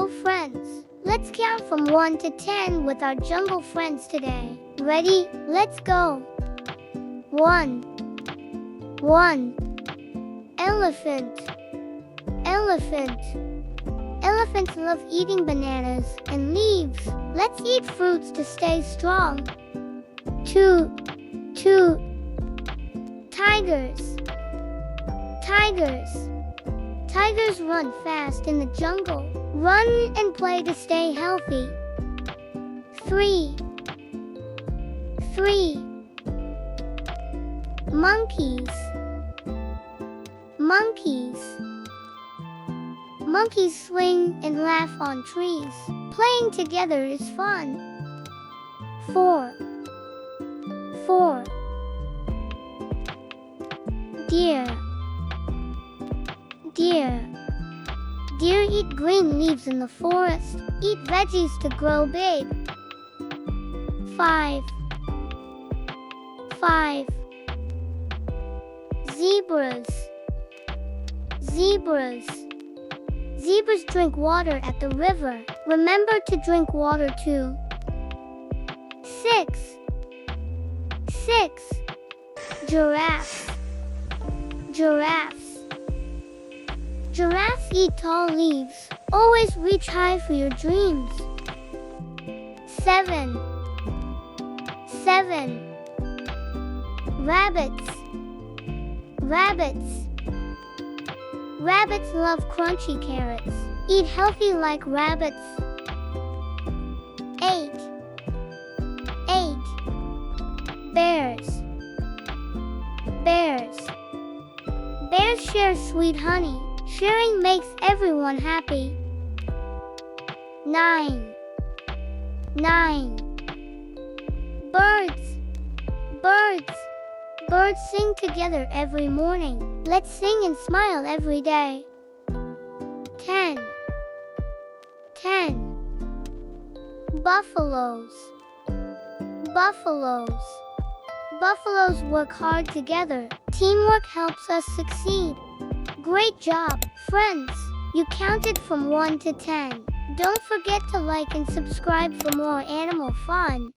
friends. Let's count from 1 to 10 with our jungle friends today. Ready? Let's go. 1. 1. Elephant. Elephant. Elephants love eating bananas and leaves. Let's eat fruits to stay strong. 2. 2. Tigers. Tigers. Tigers run fast in the jungle. Run and play to stay healthy. 3. 3. Monkeys. Monkeys. Monkeys swing and laugh on trees. Playing together is fun. 4. 4. Deer. Deer. Deer eat green leaves in the forest. Eat veggies to grow big. 5. 5. Zebras. Zebras. Zebras drink water at the river. Remember to drink water too. 6. 6. Giraffes. Giraffes. Giraffes eat tall leaves. Always reach high for your dreams. 7. 7. Rabbits. Rabbits. Rabbits love crunchy carrots. Eat healthy like rabbits. 8. 8. Bears. Bears. Bears share sweet honey. Sharing makes everyone happy. 9. 9. Birds. Birds. Birds sing together every morning. Let's sing and smile every day. 10. 10. Buffaloes. Buffaloes. Buffaloes work hard together. Teamwork helps us succeed. Great job, friends! You counted from 1 to 10. Don't forget to like and subscribe for more animal fun.